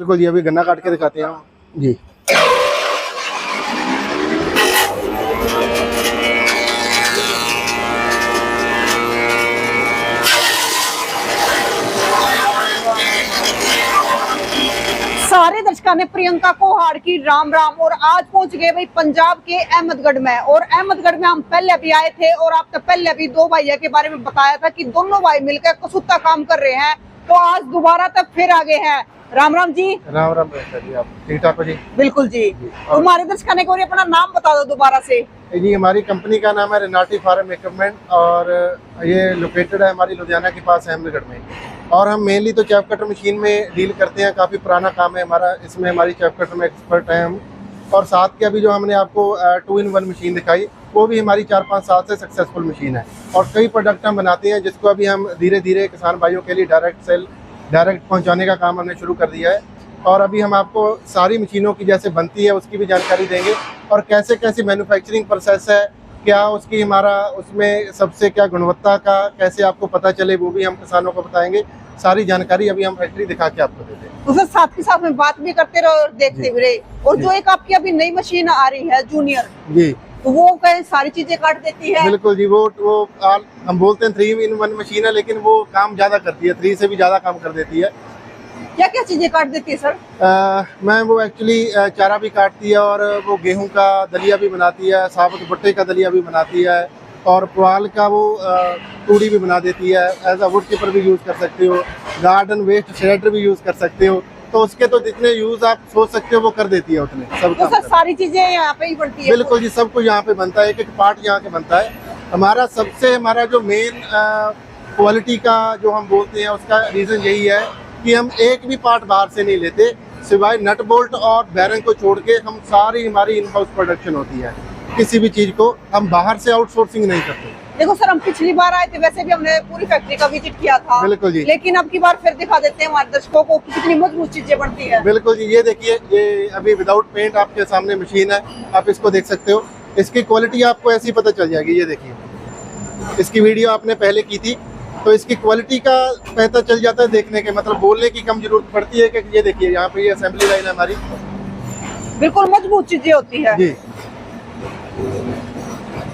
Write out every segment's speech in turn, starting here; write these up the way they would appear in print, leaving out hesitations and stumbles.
बिल्कुल जी, अभी गन्ना काट के दिखाते हैं हम जी। सारे दर्शकों ने प्रियंका को हार की राम राम। और आज पहुंच गए भाई पंजाब के अहमदगढ़ में। और अहमदगढ़ में हम पहले भी आए थे और आपने पहले भी दो भाइयों के बारे में बताया था कि दोनों भाई मिलकर कसूता काम कर रहे हैं। तो आज दोबारा तक फिर आगे हैं। राम राम जी। राम राम जी, आप ठीक ठाक हो जी? बिल्कुल जी। हमारे दर्शकों ने कोई अपना नाम बता दो दोबारा से। जी, हमारी कंपनी का नाम है रेनाल्टी फार्म इक्विपमेंट और ये लोकेटेड है हमारी लुधियाना के पास अहमदगढ़ में। और हम मेनली तो चैप कटर मशीन में डील करते हैं, काफ़ी पुराना काम है हमारा, इसमें हमारी चैप कटर में एक्सपर्ट हैं हम। और साथ के अभी जो हमने आपको 2-in-1 मशीन दिखाई, वो भी हमारी 4-5 साल से सक्सेसफुल मशीन है। और कई प्रोडक्ट हम बनाते हैं जिसको अभी हम धीरे धीरे किसान भाइयों के लिए डायरेक्ट पहुंचाने का काम हमने शुरू कर दिया है। और अभी हम आपको सारी मशीनों की जैसे बनती है उसकी भी जानकारी देंगे और कैसे कैसे मैन्युफैक्चरिंग प्रोसेस है, क्या उसकी हमारा उसमें सबसे क्या गुणवत्ता का कैसे आपको पता चले, वो भी हम किसानों को बताएंगे। सारी जानकारी अभी हम फैक्ट्री दिखा के आपको देते हैं। तो सर साथ के साथ में बात भी करते रहो और देखते भी रहे। और जो एक आपकी अभी नई मशीन आ रही है जूनियर जी, तो वो कहीं सारी चीजें काट देती है। बिल्कुल जी, वो हम बोलते हैं 3-in-1 मशीन है, लेकिन वो काम ज्यादा करती है, 3 से भी ज्यादा काम कर देती है। क्या क्या चीजें काट देती है सर? मैम वो एक्चुअली चारा भी काटती है और वो गेहूं का दलिया भी बनाती है, साबुत भुट्टे का दलिया भी बनाती है और पुआल का वो तूड़ी भी बना देती है। एज अ वुड चिपर भी यूज़ कर सकते हो, गार्डन वेस्ट शेडर भी यूज़ कर सकते हो। तो उसके तो जितने यूज़ आप सोच सकते हो वो कर देती है उतने सब। तो सर सारी चीजें यहाँ पे ही बनती है? बिल्कुल जी, सब कुछ यहाँ पे बनता है, एक एक पार्ट यहाँ के बनता है। हमारा जो मेन क्वालिटी का जो हम बोलते हैं उसका रीज़न यही है कि हम एक भी पार्ट बाहर से नहीं लेते, सिवाय नट बोल्ट और बैरिंग को छोड़ के हम सारी हमारी इन हाउस प्रोडक्शन होती है। किसी भी चीज को हम बाहर से आउटसोर्सिंग नहीं करते। देखो सर, हम पिछली बार आए थे, वैसे भी हमने पूरी फैक्ट्री का विजिट किया था। बिल्कुल जी। लेकिन अब की बार फिर दिखा देते हैं हमारे दर्शकों को कि कितनी मजबूत चीजें बनती है। बिल्कुल जी, ये देखिए, ये अभी विदाउट पेंट आपके सामने मशीन है, आप इसको देख सकते हो। इसकी क्वालिटी आपको ऐसी पता चल जाएगी। ये देखिए, इसकी वीडियो आपने पहले की थी, तो इसकी क्वालिटी का पता चल जाता है देखने के, मतलब बोलने की कम जरूरत पड़ती है कि ये देखिए यहाँ पे ये असेंबली लाइन है हमारी, बिल्कुल मजबूत चीजें होती है जी।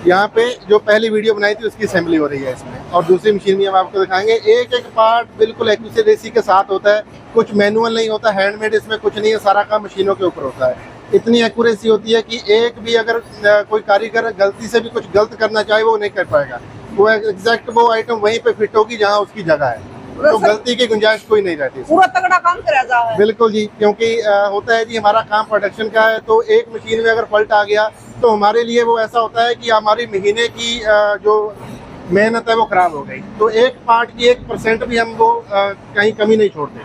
यहाँ पे जो पहली वीडियो बनाई थी उसकी असेंबली हो रही है इसमें, और दूसरी मशीन भी हम आपको दिखाएंगे। एक एक पार्ट बिल्कुल एक्यूरेसी के साथ होता है, कुछ मैनुअल नहीं होता, हैंडमेड इसमें कुछ नहीं है, सारा काम मशीनों के ऊपर होता है। इतनी एक्यूरेसी होती है कि एक भी अगर कोई कारीगर गलती से भी कुछ गलत करना चाहे वो नहीं कर पाएगा। वो एग्जैक्ट वो आइटम वहीं पे फिट होगी जहाँ उसकी जगह है, तो गलती की गुंजाइश कोई नहीं रहती। पूरा तगड़ा काम करा जा है। बिल्कुल जी, क्योंकि होता है जी हमारा काम प्रोडक्शन का है, तो एक मशीन में अगर फॉल्ट आ गया तो हमारे लिए वो ऐसा होता है कि हमारी महीने की जो मेहनत है वो खराब हो गई। तो एक पार्ट की 1% भी हम वो कहीं कमी नहीं छोड़ते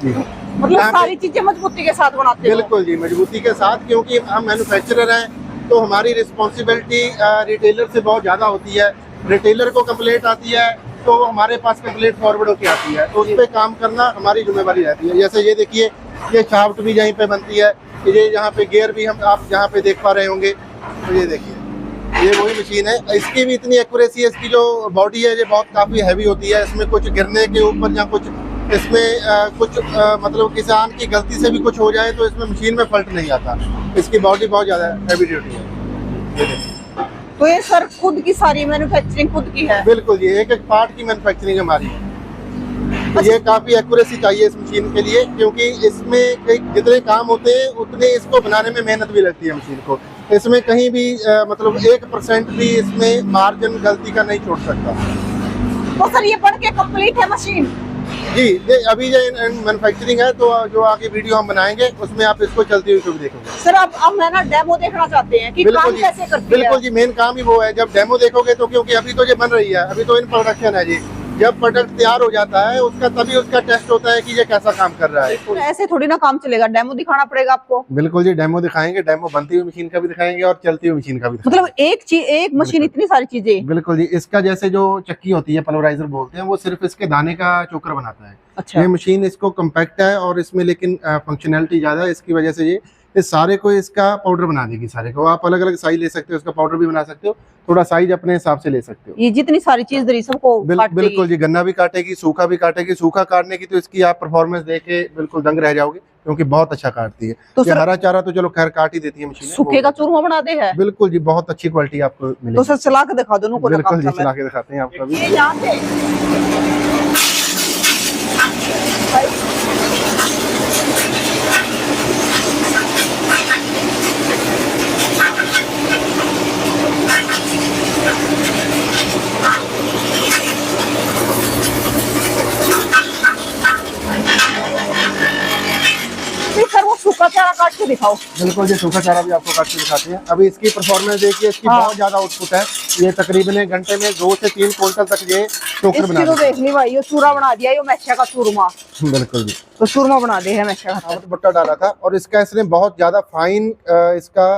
जी। मतलब सारी चीजें मजबूती के साथ बनाते हैं। बिल्कुल जी, मजबूती के साथ, क्योंकि हम मैन्युफैक्चरर हैं तो हमारी रिस्पॉन्सिबिलिटी रिटेलर से बहुत ज़्यादा होती है। रिटेलर को कंप्लेंट आती है तो हमारे पास कंप्लेंट फॉरवर्ड होकर आती है, तो उस पर काम करना हमारी जिम्मेवारी रहती है। जैसे ये देखिए, ये शाफ्ट भी यहीं पे बनती है, ये यहाँ पे गियर भी हम आप यहाँ पे देख पा रहे होंगे। तो ये देखिए, ये वही मशीन है, इसकी भी इतनी एक्यूरेसी है। इसकी जो बॉडी है ये बहुत काफ़ी हैवी होती है, इसमें कुछ गिरने के ऊपर या कुछ इसमें मतलब किसान की गलती से भी कुछ हो जाए तो इसमें मशीन में फॉल्ट नहीं आता। इसकी बॉडी बहुत ज़्यादा हैवी ड्यूटी है। ये देखिए, तो ये सर खुद की सारी मैन्युफैक्चरिंग खुद की है? बिल्कुल जी, एक एक पार्ट की मैन्युफैक्चरिंग हमारी है। तो ये काफ़ी एक्यूरेसी चाहिए इस मशीन के लिए, क्योंकि इसमें जितने काम होते हैं उतने इसको बनाने में मेहनत भी लगती है मशीन को। इसमें कहीं भी मतलब 1% भी इसमें मार्जिन गलती का नहीं छोड़ सकता। तो सर ये बन के कंप्लीट है मशीन? जी, ये अभी ये मैन्युफैक्चरिंग है, तो जो आगे वीडियो हम बनाएंगे उसमें आप इसको चलती हुई देखोगे। सर अब मैं ना डेमो देखना चाहते हैं कि काम कैसे करती है। बिल्कुल जी, मेन काम ही वो है। जब डेमो देखोगे तो, क्योंकि अभी तो ये बन रही है, अभी तो इन प्रोडक्शन है जी, जब प्रोडक्ट तैयार हो जाता है उसका तभी उसका टेस्ट होता है कि ये कैसा काम कर रहा है। तो ऐसे थोड़ी ना काम चलेगा, डेमो दिखाना पड़ेगा आपको। बिल्कुल जी, डेमो दिखाएंगे, डेमो बनती हुई मशीन का भी दिखाएंगे और चलती हुई मशीन का भी दिखाएंगे। मतलब एक मशीन इतनी सारी चीजें? बिल्कुल जी, इसका जैसे जो चक्की होती है, पल्वराइजर बोलते हैं, वो सिर्फ इसके दाने का चोकर बनाता है। अच्छा। ये मशीन इसको कम्पैक्ट है और इसमें लेकिन फंक्शनैलिटी ज्यादा है, इसकी वजह से ये इस सारे को इसका पाउडर बना देगी। सारे को आप अलग अलग साइज ले सकते हो, इसका पाउडर भी बना सकते हो, थोड़ा साइज अपने हिसाब से ले सकते हो। ये जितनी सारी चीज दरी सबको बिल्कुल जी, गन्ना भी काटेगी, सूखा भी काटेगी। सूखा काटने की तो इसकी आप परफॉर्मेंस देख के बिल्कुल दंग रह जाओगे। क्योंकि बहुत अच्छा काटती है। तो ये सर हरा चारा तो चलो खैर काट ही देती है मशीन, सूखे का चूरमा बनाते हैं? बिल्कुल जी, बहुत अच्छी क्वालिटी आपको तो मिलेगी। सर चला के दिखा दो उनको। बिल्कुल जी, चला के दिखाते हैं आपको अभी। यहाँ से सर वो सूखा चारा काट के दिखाओ। बिल्कुल जी, सूखा चारा भी आपको काट के दिखाते हैं। अभी इसकी परफॉर्मेंस देखिए, इसकी हाँ। बहुत ज्यादा आउटपुट है। ये तकरीबन एक घंटे में 2 से 3 क्विंटल तक ये टोकर बना इसकी तो देती है। देख ली भाई, ये चूरा बना दिया, ये मैशा का चूरमा। बिल्कुल जी, तो चूरमा बना दे है मैशा का। तो भुट्टा डाला था और इसका इसने बहुत ज्यादा फाइन इसका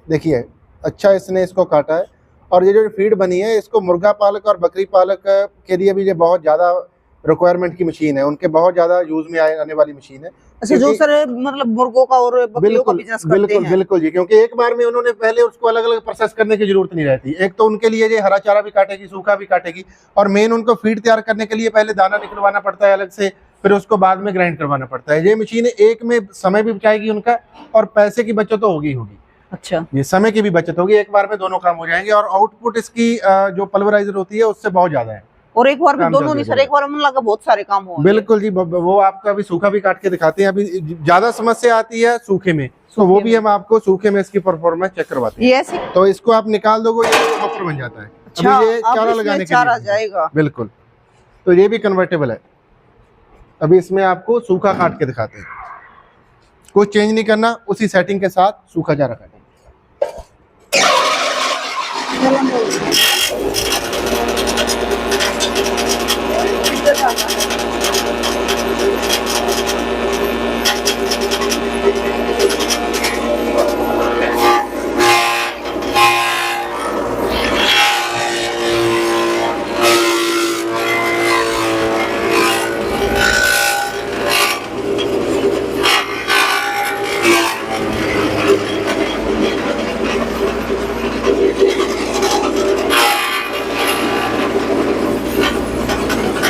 देखिए अच्छा इसने इसको काटा है। और ये जो फीड बनी है, इसको मुर्गा पालक और बकरी पालक के लिए भी ये बहुत ज्यादा रिक्वायरमेंट की मशीन है, उनके बहुत ज्यादा यूज में आने वाली मशीन है। अच्छा, जो सर मतलब मुर्गों का और बकरियों का बिजनेस करते बिल्कुल हैं। बिल्कुल जी, क्योंकि एक बार में उन्होंने पहले उसको अलग अलग प्रोसेस करने की जरूरत नहीं रहती। एक तो उनके लिए ये हरा चारा भी काटेगी, सूखा भी काटेगी, और मेन उनको फीड तैयार करने के लिए पहले दाना निकलवाना पड़ता है अलग से, फिर उसको बाद में ग्राइंड करवाना पड़ता है। ये मशीन एक में समय भी बचाएगी उनका और पैसे की बचत तो होगी होगी। अच्छा, ये समय की भी बचत होगी, एक बार में दोनों काम हो जाएंगे। और आउटपुट इसकी जो पल्वराइजर होती है उससे बहुत ज्यादा है। और एक बार में काम दोनों जल्दी नहीं सर, होगा। एक बार में लगा बहुत सारे काम हो। बिल्कुल जी, वो आपका अभी सूखा भी काट के दिखाते हैं। अभी ज्यादा समस्या आती है सूखे में, तो वो भी हम आपको सूखे में इसकी परफॉर्मेंस चेक करवाते हैं। ये ऐसे तो इसको आप निकाल दोगे, ये बफर बन जाता है। अच्छा, अभी ये अब चारा इसमें लगाने के चारा लिए जाएगा। बिल्कुल, तो ये भी कन्वर्टेबल है। अभी इसमें आपको सूखा काट के दिखाते हैं, कुछ चेंज नहीं करना, उसी सेटिंग के साथ सूखा चारा काटेंगे।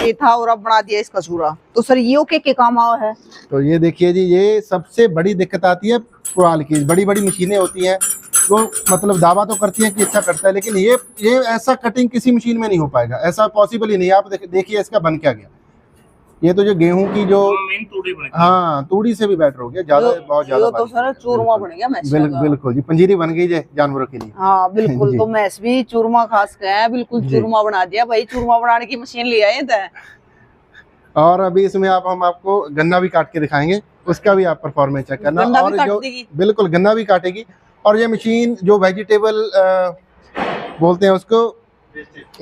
ये था और अब बना दिया इसका चूरा। तो सर ये के काम आओ है? तो ये देखिए जी, ये सबसे बड़ी दिक्कत आती है पुआल की। बड़ी बड़ी मशीनें होती हैं, वो मतलब दावा तो करती हैं कि अच्छा करता है, लेकिन ये ऐसा कटिंग किसी मशीन में नहीं हो पाएगा, ऐसा पॉसिबल ही नहीं है। आप देखिए इसका बन क्या गया। ये तो जो गेहूं की जो मेन तूड़ी बन गई। हाँ, तूड़ी से भी बेटर हो गया, ज्यादा बहुत ज्यादा। तो सर चूरमा बन गया मैश का। बिल्कुल जी, पंजीरी बन गई है जानवरों के लिए। हाँ बिल्कुल, जी। तो मैस भी चूरमा खास के है, बिल्कुल जी। चूरमा बना दिया भाई। चूरमा बनाने की मशीन ले आए थे। और अभी इसमें हम आपको गन्ना भी काट के दिखाएंगे, उसका भी आप परफॉर्मेंस चेक करना। गन्ना भी और काट जो देगी? बिल्कुल गन्ना भी काटेगी। और ये मशीन जो वेजिटेबल बोलते हैं उसको,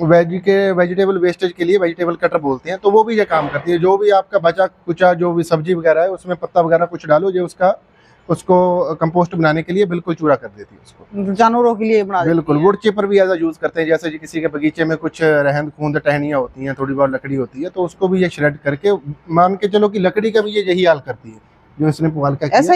वेजिटेबल वेस्टेज के लिए वेजिटेबल कटर बोलते हैं, तो वो भी ये काम करती है। जो भी आपका बचा कुचा जो भी सब्जी वगैरह है, उसमें पत्ता वगैरह कुछ डालो, जो उसको कंपोस्ट बनाने के लिए बिल्कुल चूरा कर देती है उसको। जानवरों के लिए बना बिल्कुल, वुड चिपर भी एज यूज करते हैं। जैसे किसी के बगीचे में कुछ रहंद खूंद टहनियाँ होती हैं, थोड़ी बहुत लकड़ी होती है, तो उसको भी ये श्रेड करके, मान के चलो कि लकड़ी का भी ये यही हाल करती है जो इसने पुआल का किया, ऐसा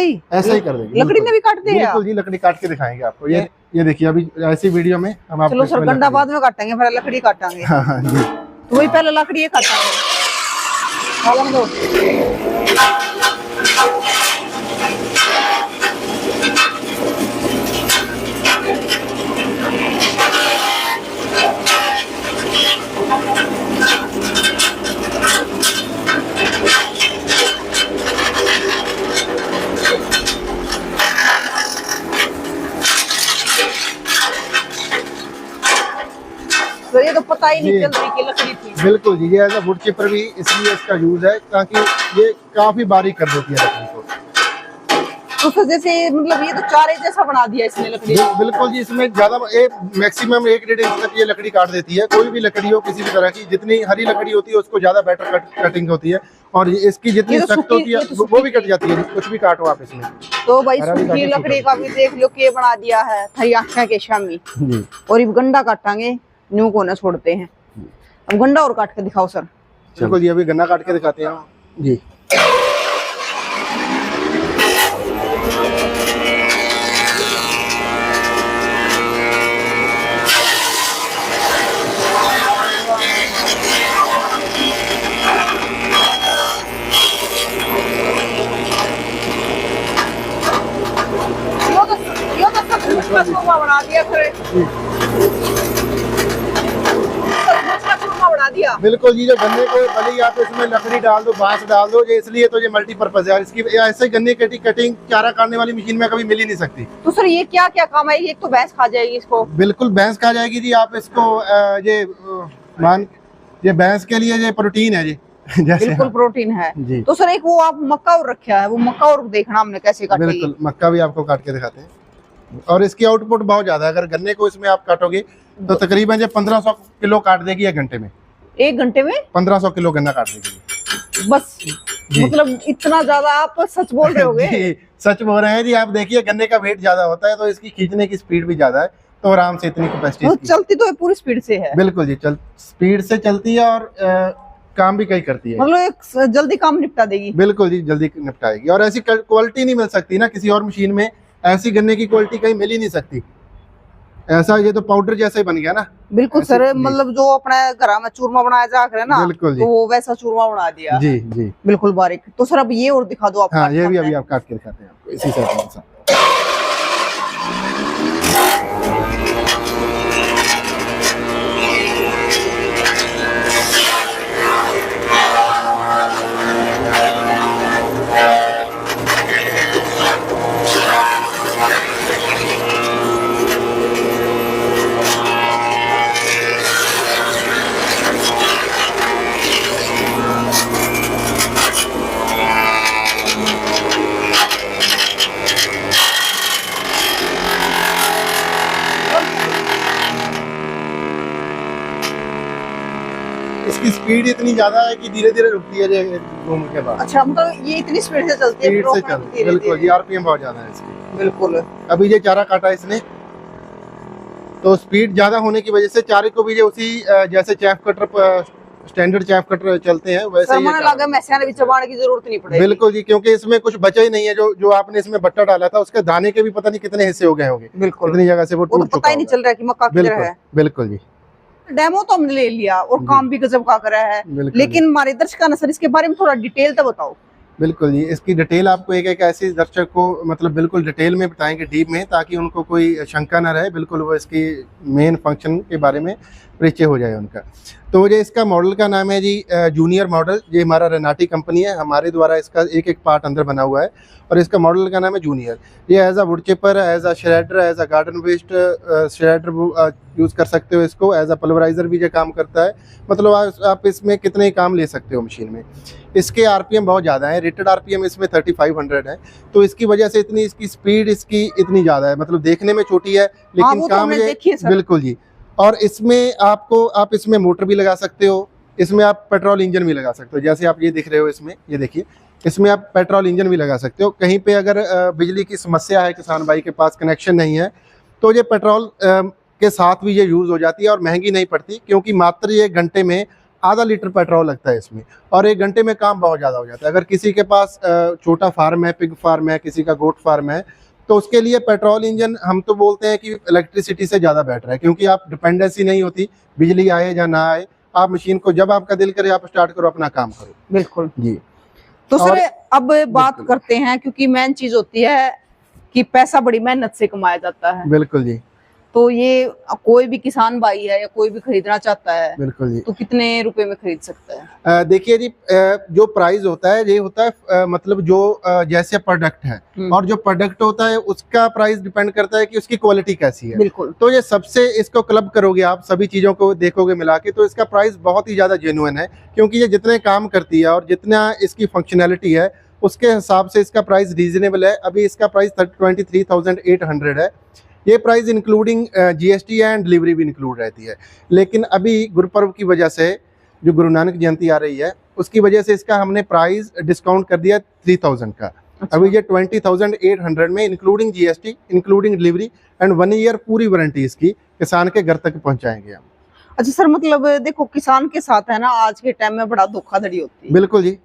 ही कर देगी। लकड़ी ने भी काट दिया। बिल्कुल जी, लकड़ी काट के दिखाएंगे आपको। ये देखिए, अभी ऐसी वीडियो में हम आपको चलो सर, इसमें गंडा लकड़ी- बाद में काटेंगे, फिर लकड़ी काटेंगे। हाँ हाँ जी, तो वही पहले लकड़ी ये काटेंगे। डालन दो। तो ये तो पता ही नहीं जी। चल रही कि लकड़ी थी। बिल्कुल जी, ये एज वुड चिपर भी इसलिए इसका यूज है ताकि ये काफी बारीक कर देती है लकड़ी को। तो सर जैसे मतलब ये तो चारे जैसा बना दिया इसने लकड़ी को। बिल्कुल जी, इसमें ज्यादा मैक्सिमम 1-1.5 इंच तक ये लकड़ी काट देती है। कोई भी लकड़ी हो किसी भी तरह की, जितनी हरी लकड़ी होती है उसको ज्यादा बेटर कटिंग होती है, और इसकी जितनी ये तो सख्त सूखी- होती है ये तो वो भी कट जाती है। कुछ भी काटो आप इसमें। तो भाई हरा भी सूखी काटे, लकड़ी सूखा का भी देख लो के बना दिया है थई आँखें के शामी। जी। और ये गंडा काटांगे, न्यू को ना छोड़ते हैं। अब गंडा और काट के दिखाओ सर। बिल्कुल जी, अभी गन्ना काट के दिखाते हैं जी। का चूरमा बना दिया फिर। सचमुच का चूरमा बना दिया। बिल्कुल जी, जो गन्ने को भले ही आप इसमें लकड़ी डाल दो, बांस डाल दो, ये इसलिए तो ये मल्टीपर्पज है। और इसकी ऐसे गन्ने की कटिंग चारा काटने वाली मशीन में कभी मिल ही नहीं सकती। तो सर ये क्या क्या काम है? एक तो भैंस खा जाएगी इसको। बिल्कुल भैंस खा जाएगी जी। आप इसको ये भैंस के लिए ये प्रोटीन है जी। जैसे बिल्कुल प्रोटीन है जी। तो सर एक वो आप मक्का और रखा है, वो मक्का और देखना हमने कैसे काटेगी। बिल्कुल मक्का भी आपको काट के दिखाते हैं। और इसकी आउटपुट बहुत ज्यादा है। अगर गन्ने को इसमें आप काटोगे तो तकरीबन ये 1500 किलो काट देगी एक घंटे में। 1 घंटे में 1500 किलो गन्ना काट देगी बस। मतलब इतना ज्यादा आप सच बोल रहे होगे। जी, सच बोल रहे हैं जी। आप देखिए गन्ने का वेट ज्यादा होता है तो इसकी खींचने की स्पीड भी ज्यादा है, तो आराम से इतनी कैपेसिटी। चलती तो पूरी स्पीड से है। बिल्कुल जी, स्पीड से चलती है और काम भी कई करती है। मतलब एक जल्दी काम निपटा देगी। बिल्कुल जी, जल्दी निपटाएगी। और ऐसी क्वालिटी नहीं मिल सकती ना किसी और मशीन में, ऐसी गन्ने की क्वालिटी कहीं मिल ही नहीं सकती। ऐसा ये तो पाउडर जैसा ही बन गया ना। बिल्कुल सर, मतलब जो अपने घर में चूरमा बनाया जा करे ना, बिल्कुल जी, तो वो वैसा चूरमा बना दिया जी जी, बिल्कुल बारीक। तो सर अब ये और दिखा दो आप। हाँ, ये भी अभी आप काट के दिखाते हैं आपको इसी से। इसकी स्पीड इतनी ज्यादा है कि धीरे धीरे रुकती है ये घूमने के बाद। अच्छा, मतलब ये इतनी स्पीड से चलती है। स्पीड से चलती है, बिल्कुल जी। आरपीएम बहुत ज्यादा है इसकी। बिल्कुल। अभी ये चारा काटा इसने तो स्पीड ज्यादा होने की वजह से चारे को भी ये उसी जैसे chaff cutter, standard chaff cutter चलते हैं वैसे ही लगा मैसेज भी चबाने की जरूरत नहीं पड़ेगी। बिल्कुल जी, क्योंकि इसमें कुछ बचा ही नहीं है। जो आपने इसमें बट्टा डाला था उसके दाने के भी पता नहीं कितने हिस्से हो गए होंगे। बिल्कुल, इतनी जगह से वो तो पता ही नहीं चल रहा है कि मक्का किधर है। बिल्कुल जी। डेमो तो हमने ले लिया और काम भी गजब का करा है, लेकिन हमारे दर्शकों ने सर इसके बारे में थोड़ा डिटेल तो बताओ। बिल्कुल जी, इसकी डिटेल आपको एक ऐसी दर्शक को मतलब बिल्कुल डिटेल में बताएंगे, डीप में, ताकि उनको कोई शंका ना रहे। बिल्कुल वो इसकी मेन फंक्शन के बारे में परिचय हो जाए उनका। तो ये इसका मॉडल का नाम है जी जूनियर मॉडल। ये हमारा रेनाटी कंपनी है, हमारे द्वारा इसका एक एक पार्ट अंदर बना हुआ है और इसका मॉडल का नाम है जूनियर। ये as a wood chipper, as a shredder, as a garden waste shredder use कर सकते हो इसको। एज अ पल्वराइजर भी ये काम करता है। मतलब आप इसमें कितने काम ले सकते हो मशीन में। इसके आरपीएम बहुत ज़्यादा है, रेटेड आरपीएम इसमें 3500 है। तो इसकी वजह से इतनी इसकी स्पीड इसकी इतनी ज़्यादा है। मतलब देखने में छोटी है लेकिन काम ये बिल्कुल जी। और इसमें आप इसमें मोटर भी लगा सकते हो, इसमें आप पेट्रोल इंजन भी लगा सकते हो। जैसे आप ये दिख रहे हो इसमें, ये देखिए, इसमें आप पेट्रोल इंजन भी लगा सकते हो। कहीं पे अगर बिजली की समस्या है, किसान भाई के पास कनेक्शन नहीं है, तो ये पेट्रोल के साथ भी ये यूज़ हो जाती है और महंगी नहीं पड़ती, क्योंकि मात्र ये घंटे में आधा लीटर पेट्रोल लगता है इसमें और 1 घंटे में काम बहुत ज़्यादा हो जाता है। अगर किसी के पास छोटा फार्म है, पिग फार्म है, किसी का गोट फार्म है, तो उसके लिए पेट्रोल इंजन हम तो बोलते हैं कि इलेक्ट्रिसिटी से ज़्यादा बेटर है, क्योंकि आप डिपेंडेंसी नहीं होती, बिजली आए या ना आए, आप मशीन को जब आपका दिल करे आप स्टार्ट करो, अपना काम करो। बिल्कुल जी। तो सर अब बात करते हैं, क्योंकि मेन चीज होती है कि पैसा बड़ी मेहनत से कमाया जाता है। बिल्कुल जी। तो ये कोई भी किसान भाई है या कोई भी खरीदना चाहता है, बिल्कुल जी, तो कितने रुपए में खरीद सकता है? देखिए जी, जो प्राइस होता है ये होता है मतलब जो जैसे प्रोडक्ट है, और जो प्रोडक्ट होता है उसका प्राइस डिपेंड करता है कि उसकी क्वालिटी कैसी है। बिल्कुल। तो ये सबसे इसको क्लब करोगे आप, सभी चीज़ों को देखोगे मिला के, तो इसका प्राइस बहुत ही ज़्यादा जेन्युइन है, क्योंकि ये जितने काम करती है और जितना इसकी फंक्शनैलिटी है उसके हिसाब से इसका प्राइस रीजनेबल है। अभी इसका प्राइस 23,800 है। ये price including GST and delivery भी इंक्लूड रहती है। लेकिन अभी गुरुपर्व की वजह से, जो गुरु नानक जयंती आ रही है, उसकी वजह से इसका हमने प्राइस डिस्काउंट कर दिया 3000 का। अच्छा। अभी ये 20,800 में including GST, including delivery and 1 year पूरी वारंटी इसकी किसान के घर तक पहुंचाएंगे हम। अच्छा सर, मतलब देखो किसान के साथ है ना आज के टाइम में बड़ा धोखाधड़ी होती है। बिल्कुल जी,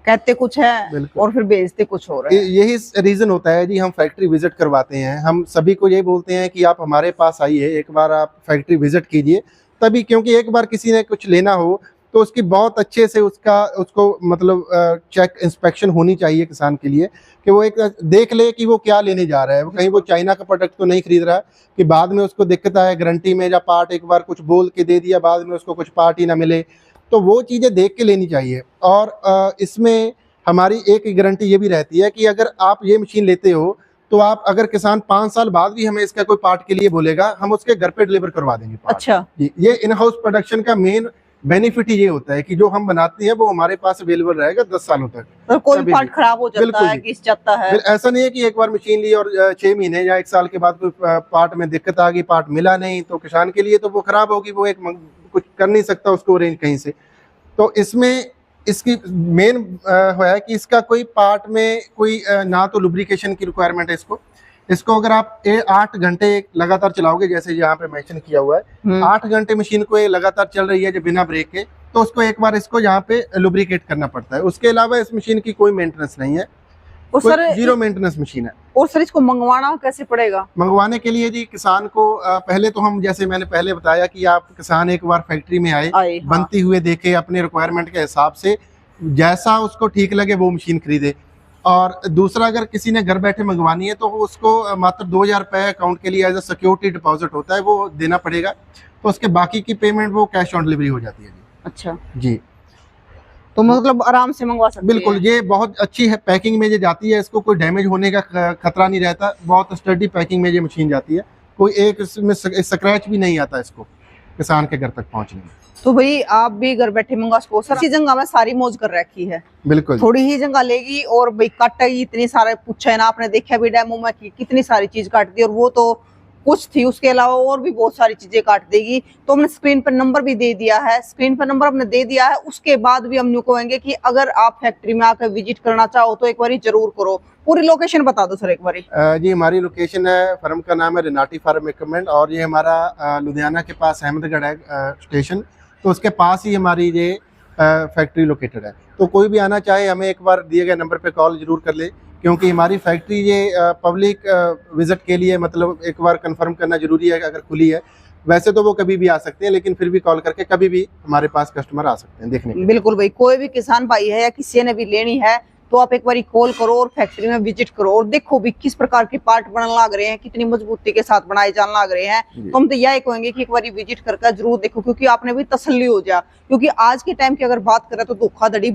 कहते कुछ है और फिर बेचते कुछ हो रहा है। यही रीजन होता है जी। हम फैक्ट्री विजिट करवाते हैं, हम सभी को यही बोलते हैं कि आप हमारे पास आइए, एक बार आप फैक्ट्री विजिट कीजिए, तभी, क्योंकि एक बार किसी ने कुछ लेना हो तो उसकी बहुत अच्छे से उसको मतलब चेक इंस्पेक्शन होनी चाहिए किसान के लिए, कि वो एक देख ले कि वो क्या लेने जा रहा है, वो कहीं वो चाइना का प्रोडक्ट तो नहीं खरीद रहा है कि बाद में उसको दिक्कत आए गारंटी में, या पार्ट एक बार कुछ बोल के दे दिया बाद में उसको कुछ पार्ट ही ना मिले। तो वो चीज़ें देख के लेनी चाहिए। और इसमें हमारी एक गारंटी ये भी रहती है कि अगर आप ये मशीन लेते हो तो आप अगर किसान 5 साल बाद भी हमें इसका कोई पार्ट के लिए बोलेगा, हम उसके घर पे डिलीवर करवा देंगे पार्ट। अच्छा, ये इन हाउस प्रोडक्शन का मेन बेनिफिट ये होता है कि जो हम बनाते हैं वो हमारे पास अवेलेबल रहेगा 10 सालों तक। तो कोई कभी पार्ट भी। खराब हो जाता बिल्कुल है, जी। घिस जाता है। फिर ऐसा नहीं है कि एक बार मशीन ली और 6 महीने या 1 साल के बाद कोई पार्ट में दिक्कत आ गई, पार्ट मिला नहीं, तो किसान के लिए तो वो खराब होगी, वो कुछ कर नहीं सकता उसको रेंज कहीं से। तो इसमें इसकी मेन है कि इसका कोई पार्ट में कोई ना तो लुब्रिकेशन की रिक्वायरमेंट है इसको अगर आप 8 घंटे लगातार चलाओगे, जैसे यहाँ पे मेंशन किया हुआ है 8 घंटे मशीन को ये लगातार चल रही है जो बिना ब्रेक के, तो उसको एक बार इसको यहाँ पे लुब्रिकेट करना पड़ता है। उसके अलावा इस मशीन की कोई मेंटेनेंस नहीं है, और सर जीरो मेंटेनेंस मशीन है। और सर इसको मंगवाना कैसे पड़ेगा? मंगवाने के लिए जी किसान को पहले तो हम, जैसे मैंने पहले बताया कि आप किसान एक बार फैक्ट्री में आए, हाँ। बनती हुए देखे, अपने रिक्वायरमेंट के हिसाब से जैसा उसको ठीक लगे वो मशीन खरीदे। और दूसरा, अगर किसी ने घर बैठे मंगवानी है तो उसको मात्र 2000 रुपये अकाउंट के लिए एज अ सिक्योरिटी डिपॉजिट होता है, वो देना पड़ेगा। तो उसके बाकी की पेमेंट वो कैश ऑन डिलीवरी हो जाती है जी। अच्छा जी, तो मतलब आराम से मंगवा सकते बिल्कुल। हैं। ये बहुत अच्छी है पैकिंग में ये जाती है, इसको कोई डैमेज होने का खतरा नहीं रहता, बहुत स्टडी पैकिंग में ये मशीन जाती है, कोई एक इसमें स्क्रैच भी नहीं आता इसको किसान के घर तक पहुंचने में। तो भाई आप भी घर बैठे मंगा सको। सर इसी जगह में सारी मौज कर रखी है, बिल्कुल थोड़ी ही जगह लेगी और भाई काटा ही इतनी सारे पूछा है ना, आपने देखा भी डेमो में कि कितनी सारी चीज काट दी, और वो तो कुछ थी, उसके अलावा और भी बहुत सारी चीजें काट देगी। तो हमने स्क्रीन पर नंबर भी दे दिया है, स्क्रीन पर नंबर हमने दे दिया है। उसके बाद भी हम न्यू कहेंगे कि अगर आप फैक्ट्री में आकर विजिट करना चाहो तो एक बार जरूर करो। पूरी लोकेशन बता दो सर एक बारी। जी, हमारी लोकेशन है, फर्म का नाम है रेनाटी फार्म इक्विपमेंट, और ये हमारा लुधियाना के पास अहमदगढ़ है स्टेशन, तो उसके पास ही हमारी ये फैक्ट्री लोकेटेड है। तो कोई भी आना चाहे हमें एक बार दिए गए नंबर पे कॉल जरूर कर ले, क्योंकि हमारी फैक्ट्री ये पब्लिक विजिट के लिए मतलब एक बार कंफर्म करना जरूरी है अगर खुली है। वैसे तो वो कभी भी आ सकते हैं, लेकिन फिर भी कॉल करके कभी भी हमारे पास कस्टमर आ सकते हैं देखने के लिए। बिल्कुल भाई, कोई भी किसान भाई है या किसी ने भी लेनी है तो आप एक बार कॉल करो और फैक्ट्री में विजिट करो और देखो भी किस प्रकार के पार्ट बनने लग रहे हैं, कितनी मजबूती के साथ बनाए जाने लग रहे हैं। तो हम तो यही कहेंगे कि एक बार विजिट करके जरूर देखो, क्योंकि आपने भी तसल्ली हो जाए। क्योंकि आज के टाइम की अगर बात करें तो धोखाधड़ी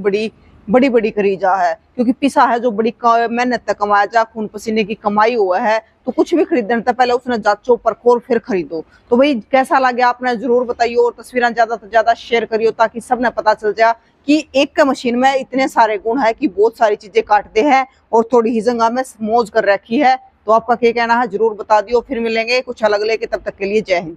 बड़ी करी जा है, क्योंकि पिसा है जो बड़ी मेहनत तक कमाया जा, खून पसीने की कमाई हुआ है, तो कुछ भी खरीदने से पहले उसने जांचो परखो और फिर खरीदो। तो भाई कैसा लगे आपने जरूर बताइए, और तस्वीरें ज्यादा से ज्यादा शेयर करियो ताकि सबने पता चल जाए कि एक का मशीन में इतने सारे गुण है कि बहुत सारी चीजें काटते हैं और थोड़ी ही जगह में मौज कर रखी है। तो आपका क्या कहना है जरूर बता दियो। फिर मिलेंगे कुछ अलग लेके, तब तक के लिए जय हिंद।